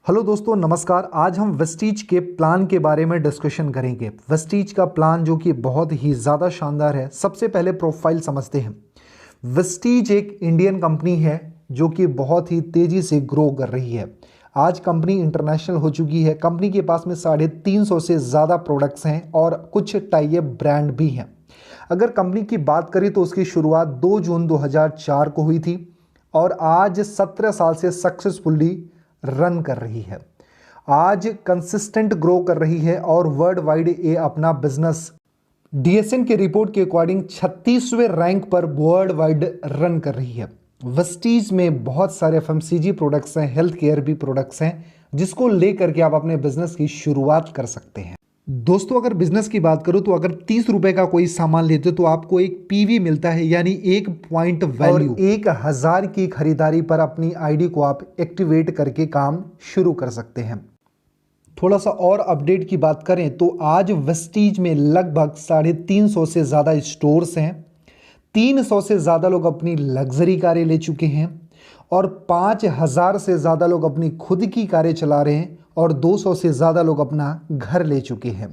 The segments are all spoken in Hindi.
हेलो दोस्तों, नमस्कार। आज हम वेस्टीज के प्लान के बारे में डिस्कशन करेंगे। वेस्टीज का प्लान जो कि बहुत ही ज़्यादा शानदार है। सबसे पहले प्रोफाइल समझते हैं। वेस्टीज एक इंडियन कंपनी है जो कि बहुत ही तेज़ी से ग्रो कर रही है। आज कंपनी इंटरनेशनल हो चुकी है। कंपनी के पास में 350 से ज़्यादा प्रोडक्ट्स हैं और कुछ टाई अप ब्रांड भी हैं। अगर कंपनी की बात करें तो उसकी शुरुआत 2 जून 2004 को हुई थी और आज 17 साल से सक्सेसफुली रन कर रही है। आज कंसिस्टेंट ग्रो कर रही है और वर्ल्ड वाइड ये अपना बिजनेस डीएसएन के रिपोर्ट के अकॉर्डिंग 36वें रैंक पर वर्ल्ड वाइड रन कर रही है। वेस्टीज में बहुत सारे एफएमसीजी प्रोडक्ट्स हैं, हेल्थ केयर भी प्रोडक्ट्स हैं, जिसको लेकर के आप अपने बिजनेस की शुरुआत कर सकते हैं। दोस्तों, अगर बिजनेस की बात करूं तो अगर 30 रुपए का कोई सामान लेते हो तो आपको एक पीवी मिलता है, यानी एक पॉइंट वैल्यू। 1000 की खरीदारी पर अपनी आईडी को आप एक्टिवेट करके काम शुरू कर सकते हैं। थोड़ा सा और अपडेट की बात करें तो आज वेस्टीज में लगभग 350 से ज़्यादा स्टोर्स हैं। 300 से ज़्यादा लोग अपनी लग्जरी कारें ले चुके हैं और 5000 से ज़्यादा लोग अपनी खुद की कारें चला रहे हैं और 200 से ज़्यादा लोग अपना घर ले चुके हैं।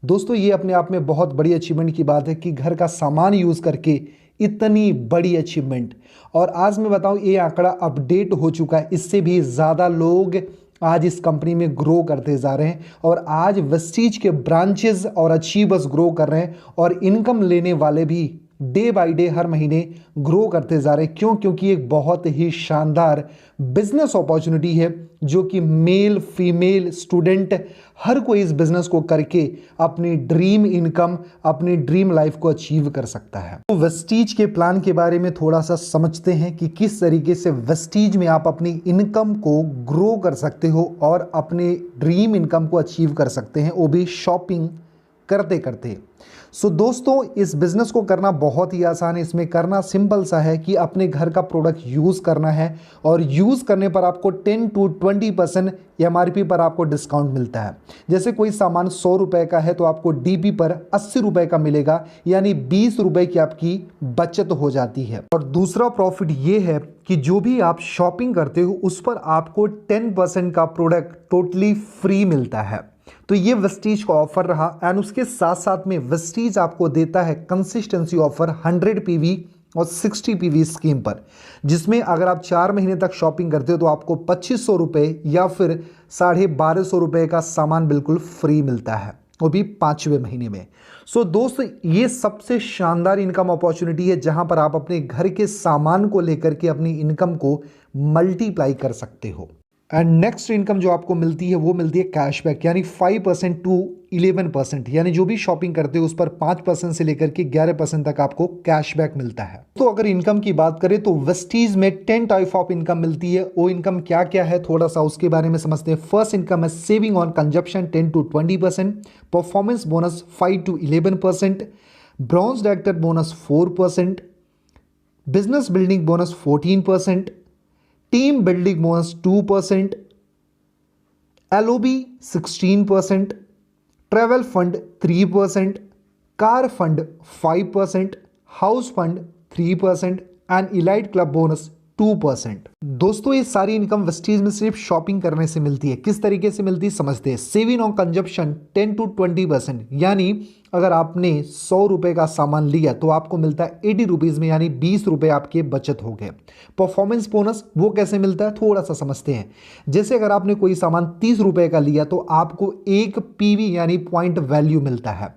दोस्तों, ये अपने आप में बहुत बड़ी अचीवमेंट की बात है कि घर का सामान यूज़ करके इतनी बड़ी अचीवमेंट। और आज मैं बताऊं, ये आंकड़ा अपडेट हो चुका है। इससे भी ज़्यादा लोग आज इस कंपनी में ग्रो करते जा रहे हैं और आज वेस्टीज के ब्रांचेस और अचीवर्स ग्रो कर रहे हैं और इनकम लेने वाले भी डे बाय डे हर महीने ग्रो करते जा रहे हैं। क्यों? क्योंकि एक बहुत ही शानदार बिजनेस अपॉर्चुनिटी है जो कि मेल फीमेल स्टूडेंट हर कोई इस बिजनेस को करके अपनी ड्रीम इनकम, अपनी ड्रीम लाइफ को अचीव कर सकता है। तो वेस्टीज के प्लान के बारे में थोड़ा सा समझते हैं कि किस तरीके से वेस्टीज में आप अपनी इनकम को ग्रो कर सकते हो और अपने ड्रीम इनकम को अचीव कर सकते हैं, वो भी शॉपिंग करते करते। दोस्तों, इस बिजनेस को करना बहुत ही आसान है। इसमें करना सिंपल सा है कि अपने घर का प्रोडक्ट यूज़ करना है और यूज़ करने पर आपको 10 to 20% एमआरपी पर आपको डिस्काउंट मिलता है। जैसे कोई सामान 100 रुपए का है तो आपको डीपी पर 80 रुपए का मिलेगा, यानी 20 रुपए की आपकी बचत हो जाती है। और दूसरा प्रॉफिट ये है कि जो भी आप शॉपिंग करते हो उस पर आपको 10% का प्रोडक्ट टोटली फ्री मिलता है। तो ये वेस्टीज का ऑफर रहा। एंड उसके साथ साथ में वेस्टीज आपको देता है कंसिस्टेंसी ऑफर 100 पीवी और 60 पीवी स्कीम पर, जिसमें अगर आप 4 महीने तक शॉपिंग करते हो तो आपको 2500 रुपये या फिर 1250 रुपये का सामान बिल्कुल फ्री मिलता है, वो भी 5वें महीने में। दोस्त, ये सबसे शानदार इनकम अपॉर्चुनिटी है जहां पर आप अपने घर के सामान को लेकर के अपनी इनकम को मल्टीप्लाई कर सकते हो। एंड नेक्स्ट इनकम जो आपको मिलती है वो मिलती है कैशबैक, यानी 5% to 11%, यानी जो भी शॉपिंग करते हो उस पर 5% से लेकर के 11% तक आपको कैशबैक मिलता है। तो अगर इनकम की बात करें तो वेस्टीज में 10 टाइप ऑफ इनकम मिलती है। वो इनकम क्या क्या है थोड़ा सा उसके बारे में समझते हैं। फर्स्ट इनकम है saving on consumption 10 to 20%, performance bonus 5 to 11%, bronze director bonus 4%, business building bonus 14%, team building bonus 2%, LOB 16%, travel fund 3%, car fund 5%, house fund 3% and elite club bonus 2%। दोस्तों, ये सारी इनकम वेस्टीज में सिर्फ शॉपिंग करने से मिलती है। किस तरीके से मिलती है समझते हैं। सेविंग ऑन कंजप्शन 10 to 20%, यानी अगर आपने 100 रुपए का सामान लिया तो आपको मिलता है 80 रुपीज़ में, यानी 20 रुपए आपके बचत हो गए। परफॉर्मेंस बोनस वो कैसे मिलता है थोड़ा सा समझते हैं। जैसे अगर आपने कोई सामान 30 रुपए का लिया तो आपको एक पीवी यानी पॉइंट वैल्यू मिलता है।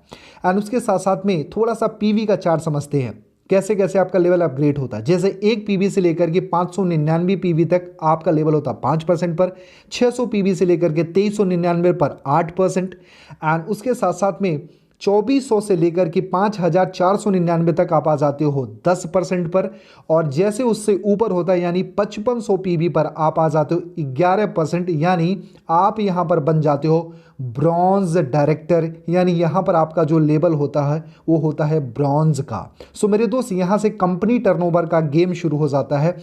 एंड उसके साथ साथ में थोड़ा सा पीवी का चार्ट समझते हैं, कैसे कैसे आपका लेवल अपग्रेड होता है। जैसे 1 पीवी से लेकर के 599 पीवी तक आपका लेवल होता है 5% पर, 600 पीवी से लेकर के 2399 पर 8%, एंड उसके साथ साथ में 2400 से लेकर के 5499 तक आप आ जाते हो 10% पर, और जैसे उससे ऊपर होता है यानी 5500 पीवी पर आप आ जाते हो 11%, यानी आप यहाँ पर बन जाते हो ब्रॉन्ज डायरेक्टर, यानी यहाँ पर आपका जो लेवल होता है वो होता है ब्रॉन्ज का। मेरे दोस्त, यहाँ से कंपनी टर्नओवर का गेम शुरू हो जाता है।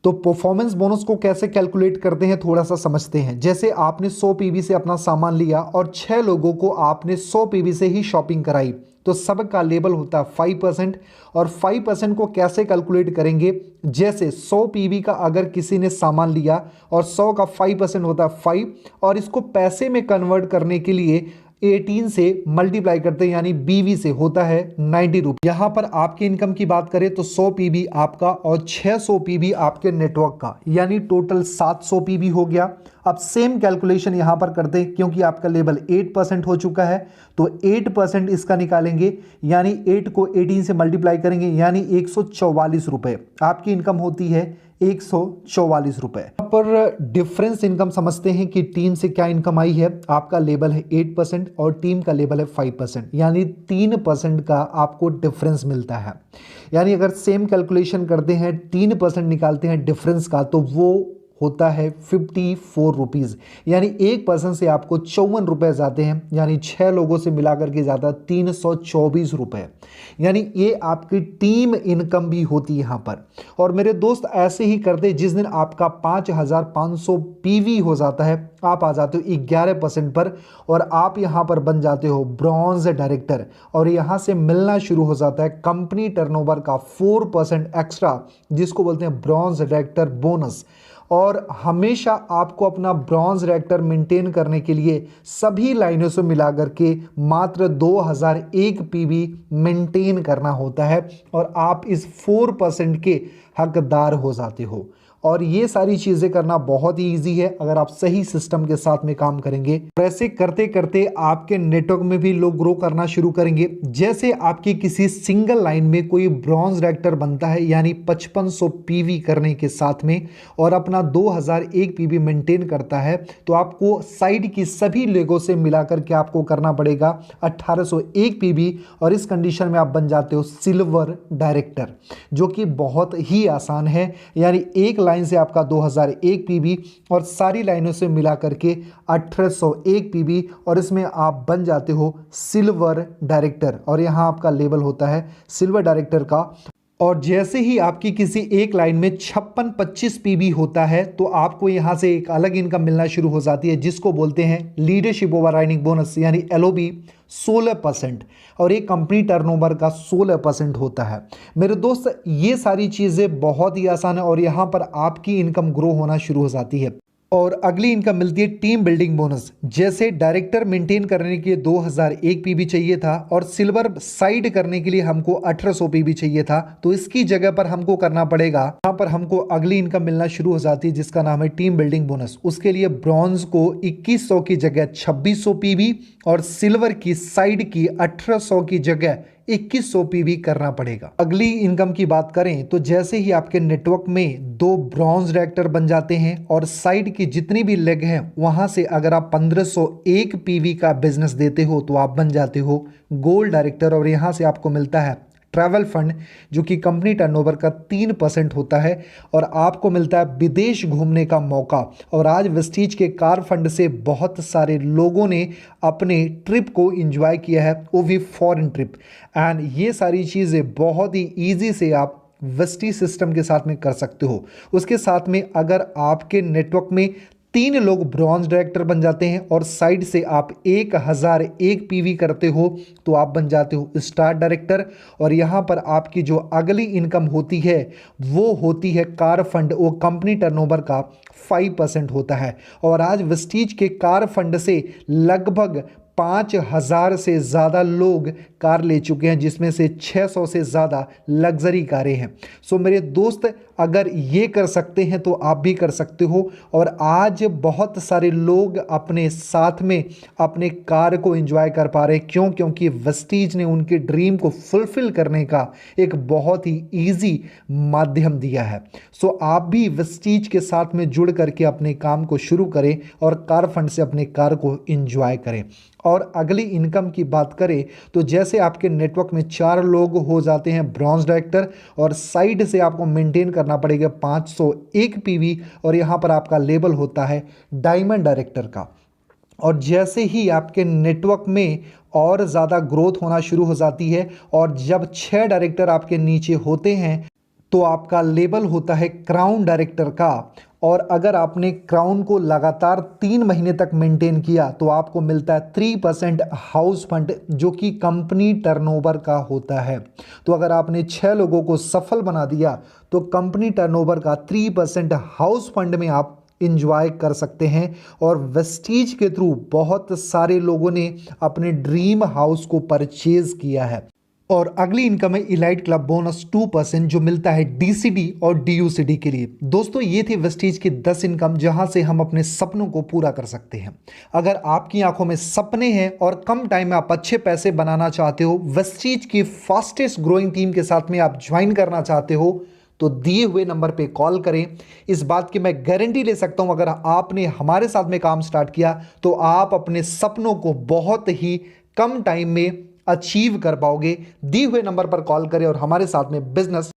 तो परफॉर्मेंस बोनस को कैसे कैलकुलेट करते हैं थोड़ा सा समझते हैं। जैसे आपने 100 पीवी से अपना सामान लिया और 6 लोगों को आपने 100 पीवी से ही शॉपिंग कराई, तो सबका लेबल होता है 5%। और 5% को कैसे कैलकुलेट करेंगे, जैसे 100 पीवी का अगर किसी ने सामान लिया और 100 का 5% होता है 5, और इसको पैसे में कन्वर्ट करने के लिए 18 से मल्टीप्लाई करते हैं, यानी बीवी से होता है 90 रुपये। यहां पर आपकी इनकम की बात करें तो 100 पीवी आपका और 600 पीवी आपके नेटवर्क का, यानी टोटल 700 पीवी हो गया। अब सेम कैलकुलेशन यहां पर करते हैं, क्योंकि आपका लेवल 8% हो चुका है तो 8% इसका निकालेंगे, यानी 8 को 18 से मल्टीप्लाई करेंगे, यानी 144 रुपये आपकी इनकम होती है, 144 रुपये। यहाँ पर डिफरेंस इनकम समझते हैं कि टीम से क्या इनकम आई है। आपका लेवल है 8% और टीम का लेवल है 5%, यानी 3% का आपको डिफरेंस मिलता है। यानी अगर सेम कैलकुलेशन करते हैं, 3% निकालते हैं डिफरेंस का, तो वो होता है 54 रुपीज़, यानी एक पर्सन से आपको 54 रुपये जाते हैं, यानी 6 लोगों से मिलाकर के जाता 324 रुपये, यानी ये आपकी टीम इनकम भी होती है यहाँ पर। और मेरे दोस्त ऐसे ही करते, जिस दिन आपका 5500 पीवी हो जाता है, आप आ जाते हो 11% पर, और आप यहाँ पर बन जाते हो ब्रॉन्ज डायरेक्टर, और यहाँ से मिलना शुरू हो जाता है कंपनी टर्नओवर का 4% एक्स्ट्रा, जिसको बोलते हैं ब्रॉन्ज डायरेक्टर बोनस। और हमेशा आपको अपना ब्रॉन्ज डायरेक्टर मेंटेन करने के लिए सभी लाइनों से मिलाकर के मात्र 2001 पीवी मेंटेन करना होता है, और आप इस 4% के हकदार हो जाते हो। और ये सारी चीज़ें करना बहुत ही ईजी है अगर आप सही सिस्टम के साथ में काम करेंगे। ऐसे करते करते आपके नेटवर्क में भी लोग ग्रो करना शुरू करेंगे। जैसे आपकी किसी सिंगल लाइन में कोई ब्रॉन्ज डायरेक्टर बनता है, यानी 5500 पीवी करने के साथ में, और अपना 2001 पीवी मेंटेन करता है, तो आपको साइड की सभी लेगों से मिलाकर के आपको करना पड़ेगा 1801 पीवी, और इस कंडीशन में आप बन जाते हो सिल्वर डायरेक्टर, जो कि बहुत ही आसान है। यानी एक लाइन से आपका 2001 पीवी और सारी लाइनों से मिला करके 1801 पीवी, और इसमें आप बन जाते हो सिल्वर डायरेक्टर, और यहां आपका लेवल होता है सिल्वर डायरेक्टर का। और जैसे ही आपकी किसी एक लाइन में 56-25 पीवी होता है, तो आपको यहां से एक अलग इनकम मिलना शुरू हो जाती है, जिसको बोलते हैं लीडरशिप ओवरराइडिंग बोनस, यानी एलओबी 16%, और एक कंपनी टर्नओवर का 16% होता है। मेरे दोस्त, ये सारी चीज़ें बहुत ही आसान है, और यहाँ पर आपकी इनकम ग्रो होना शुरू हो जाती है। और अगली इनकम मिलती है टीम बिल्डिंग बोनस। जैसे डायरेक्टर मेंटेन करने के लिए 2001 पीवी चाहिए था, और सिल्वर साइड करने के लिए हमको 1800 पीवी चाहिए था, तो इसकी जगह पर हमको करना पड़ेगा, यहाँ पर हमको अगली इनकम मिलना शुरू हो जाती है, जिसका नाम है टीम बिल्डिंग बोनस। उसके लिए ब्रॉन्ज को 2100 की जगह 2600 पीवी, और सिल्वर की साइड की 1800 की जगह 2100 पीवी करना पड़ेगा। अगली इनकम की बात करें तो जैसे ही आपके नेटवर्क में 2 ब्रॉन्ज डायरेक्टर बन जाते हैं, और साइड की जितनी भी लेग हैं वहां से अगर आप 1501 पीवी का बिजनेस देते हो, तो आप बन जाते हो गोल्ड डायरेक्टर, और यहां से आपको मिलता है ट्रैवल फंड, जो कि कंपनी टर्नओवर का 3% होता है, और आपको मिलता है विदेश घूमने का मौका। और आज वेस्टीज के कार फंड से बहुत सारे लोगों ने अपने ट्रिप को एंजॉय किया है, वो भी फॉरेन ट्रिप। एंड ये सारी चीज़ें बहुत ही ईजी से आप वेस्टीज सिस्टम के साथ में कर सकते हो। उसके साथ में अगर आपके नेटवर्क में 3 लोग ब्रॉन्ज डायरेक्टर बन जाते हैं, और साइड से आप 1001 पीवी करते हो, तो आप बन जाते हो स्टार डायरेक्टर। और यहाँ पर आपकी जो अगली इनकम होती है वो होती है कार फंड, वो कंपनी टर्नओवर का 5% होता है। और आज वेस्टीज के कार फंड से लगभग 5000 से ज़्यादा लोग कार ले चुके हैं, जिसमें से 600 से ज़्यादा लग्जरी कारें हैं। सो मेरे दोस्त, अगर ये कर सकते हैं तो आप भी कर सकते हो। और आज बहुत सारे लोग अपने साथ में अपने कार को एंजॉय कर पा रहे हैं। क्यों? क्योंकि वेस्टीज ने उनके ड्रीम को फुलफिल करने का एक बहुत ही ईजी माध्यम दिया है। सो आप भी वेस्टीज के साथ में जुड़ करके अपने काम को शुरू करें, और कार फंड से अपने कार को एंजॉय करें। और अगली इनकम की बात करें तो जैसे आपके नेटवर्क में 4 लोग हो जाते हैं ब्रॉन्ज डायरेक्टर, और साइड से आपको मेंटेन करना पड़ेगा 501 पीवी, और यहाँ पर आपका लेबल होता है डायमंड डायरेक्टर का। और जैसे ही आपके नेटवर्क में और ज़्यादा ग्रोथ होना शुरू हो जाती है, और जब 6 डायरेक्टर आपके नीचे होते हैं, तो आपका लेबल होता है क्राउन डायरेक्टर का। और अगर आपने क्राउन को लगातार 3 महीने तक मेंटेन किया तो आपको मिलता है 3% हाउस फंड, जो कि कंपनी टर्नओवर का होता है। तो अगर आपने 6 लोगों को सफल बना दिया तो कंपनी टर्नओवर का 3% हाउस फंड में आप इंजॉय कर सकते हैं। और वेस्टीज के थ्रू बहुत सारे लोगों ने अपने ड्रीम हाउस को परचेज किया है। और अगली इनकम है इलाइट क्लब बोनस 2%, जो मिलता है डीसीडी और डीयूसीडी के लिए। दोस्तों ये थी वेस्टीज की 10 इनकम जहां से हम अपने सपनों को पूरा कर सकते हैं। अगर आपकी आंखों में सपने हैं और कम टाइम में आप अच्छे पैसे बनाना चाहते हो, वेस्टीज की फास्टेस्ट ग्रोइंग टीम के साथ में आप ज्वाइन करना चाहते हो, तो दिए हुए नंबर पे कॉल करें। इस बात की मैं गारंटी ले सकता हूं, अगर आपने हमारे साथ में काम स्टार्ट किया तो आप अपने सपनों को बहुत ही कम टाइम में अचीव कर पाओगे। दिए हुए नंबर पर कॉल करें और हमारे साथ में बिजनेस